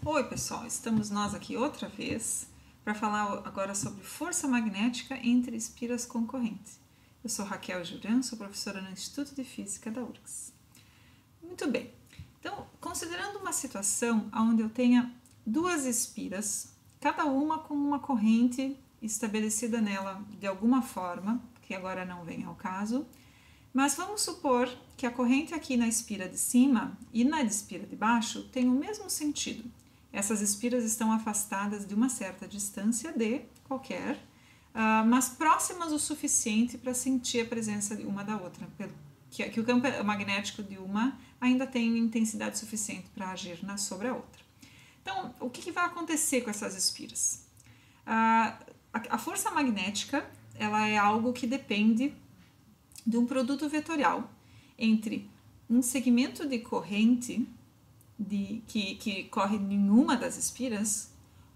Oi pessoal, estamos nós aqui outra vez para falar agora sobre força magnética entre espiras concorrentes. Eu sou Raquel Juran, sou professora no Instituto de Física da URGS. Muito bem, então considerando uma situação onde eu tenha duas espiras, cada uma com uma corrente estabelecida nela de alguma forma, que agora não vem ao caso, mas vamos supor que a corrente aqui na espira de cima e na espira de baixo tem o mesmo sentido. Essas espiras estão afastadas de uma certa distância d qualquer, mas próximas o suficiente para sentir a presença de uma da outra, que o campo magnético de uma ainda tem intensidade suficiente para agir sobre a outra. Então, o que vai acontecer com essas espiras? A força magnética ela é algo que depende de um produto vetorial entre um segmento de corrente que corre em uma das espiras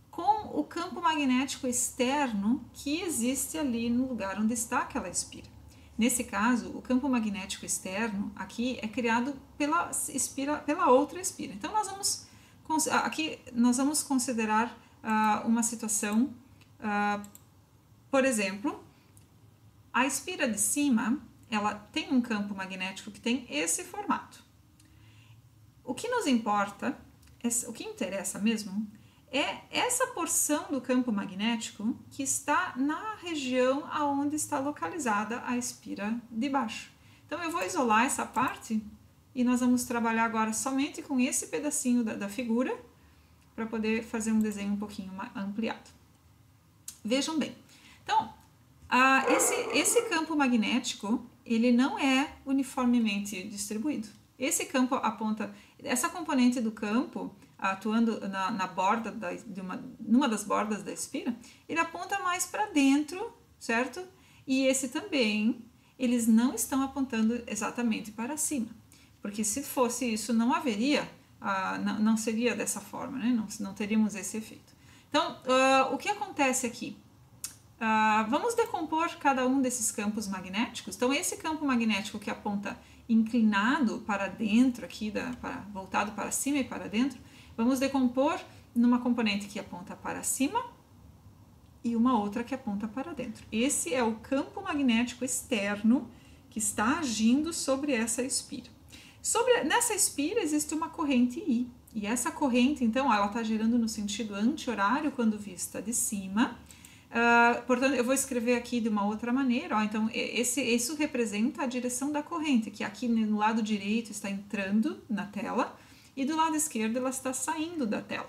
com o campo magnético externo que existe ali no lugar onde está aquela espira. Nesse caso, o campo magnético externo aqui é criado pela outra espira. Então, aqui nós vamos considerar uma situação, por exemplo, a espira de cima ela tem um campo magnético que tem esse formato. O que nos importa, o que interessa mesmo, é essa porção do campo magnético que está na região aonde está localizada a espira de baixo. Então eu vou isolar essa parte e nós vamos trabalhar agora somente com esse pedacinho da figura para poder fazer um desenho um pouquinho mais ampliado. Vejam bem, então esse campo magnético ele não é uniformemente distribuído. Esse campo aponta, essa componente do campo atuando na borda numa das bordas da espira, ele aponta mais para dentro, certo? E esse também, eles não estão apontando exatamente para cima, porque se fosse isso não haveria, não seria dessa forma, né? Não teríamos esse efeito. Então, o que acontece aqui? Vamos decompor cada um desses campos magnéticos. Então, esse campo magnético que aponta inclinado para dentro, aqui voltado para cima e para dentro, vamos decompor numa componente que aponta para cima e uma outra que aponta para dentro. Esse é o campo magnético externo que está agindo sobre essa espira. Nessa espira existe uma corrente I, e essa corrente, então, ela está girando no sentido anti-horário quando vista de cima. Portanto, eu vou escrever aqui de uma outra maneira. Então, isso representa a direção da corrente, que aqui no lado direito está entrando na tela e do lado esquerdo ela está saindo da tela.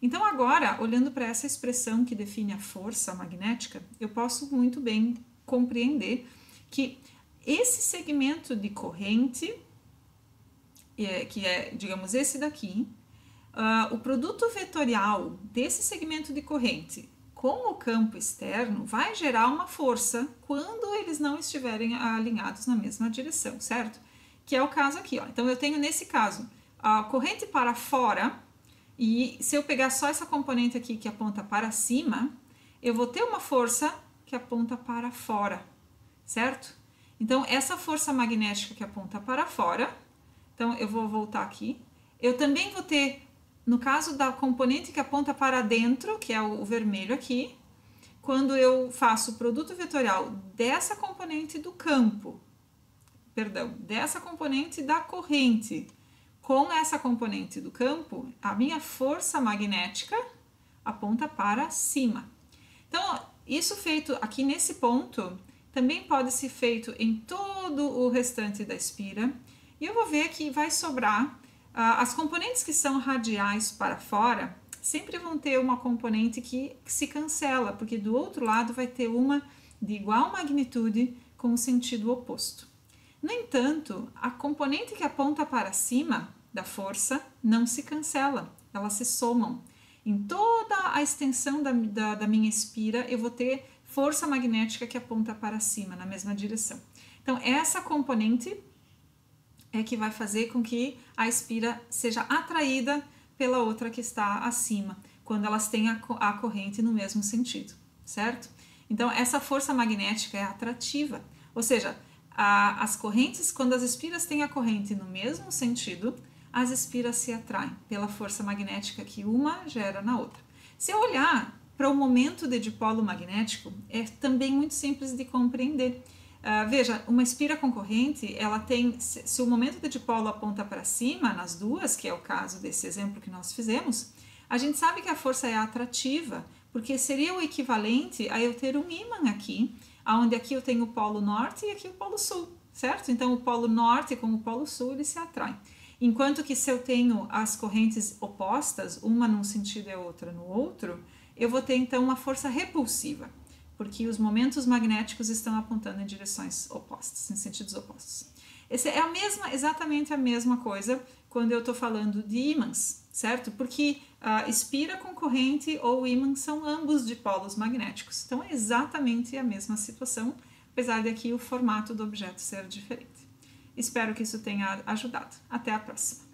Então, agora, olhando para essa expressão que define a força magnética, eu posso muito bem compreender que esse segmento de corrente, que é, digamos, esse daqui, o produto vetorial desse segmento de corrente com o campo externo vai gerar uma força quando eles não estiverem alinhados na mesma direção, certo? Que é o caso aqui, ó. Então eu tenho nesse caso a corrente para fora, e se eu pegar só essa componente aqui que aponta para cima, eu vou ter uma força que aponta para fora, certo? Então essa força magnética que aponta para fora, então eu vou voltar aqui, eu também vou ter, no caso da componente que aponta para dentro, que é o vermelho aqui, quando eu faço o produto vetorial dessa componente do campo, dessa componente da corrente com essa componente do campo, a minha força magnética aponta para cima. Então, isso feito aqui nesse ponto, também pode ser feito em todo o restante da espira, e eu vou ver que vai sobrar. As componentes que são radiais para fora sempre vão ter uma componente que se cancela, porque do outro lado vai ter uma de igual magnitude com o sentido oposto. No entanto, a componente que aponta para cima da força não se cancela, elas se somam. Em toda a extensão da minha espira, eu vou ter força magnética que aponta para cima, na mesma direção. Então, essa componente é que vai fazer com que a espira seja atraída pela outra que está acima, quando elas têm a corrente no mesmo sentido, certo? Então, essa força magnética é atrativa, ou seja, as correntes, quando as espiras têm a corrente no mesmo sentido, as espiras se atraem pela força magnética que uma gera na outra. Se eu olhar para o momento de dipolo magnético, é também muito simples de compreender. Veja, uma espira concorrente, ela tem, se o momento de dipolo aponta para cima, nas duas, que é o caso desse exemplo que nós fizemos, a gente sabe que a força é atrativa, porque seria o equivalente a eu ter um ímã aqui, onde aqui eu tenho o polo norte e aqui o polo sul, certo? Então o polo norte com o polo sul, eles se atraem. Enquanto que se eu tenho as correntes opostas, uma num sentido e a outra no outro, eu vou ter então uma força repulsiva, porque os momentos magnéticos estão apontando em direções opostas, em sentidos opostos. Essa é exatamente a mesma coisa quando eu estou falando de ímãs, certo? Porque espira concorrente ou ímã são ambos dipolos magnéticos. Então é exatamente a mesma situação, apesar de aqui o formato do objeto ser diferente. Espero que isso tenha ajudado. Até a próxima!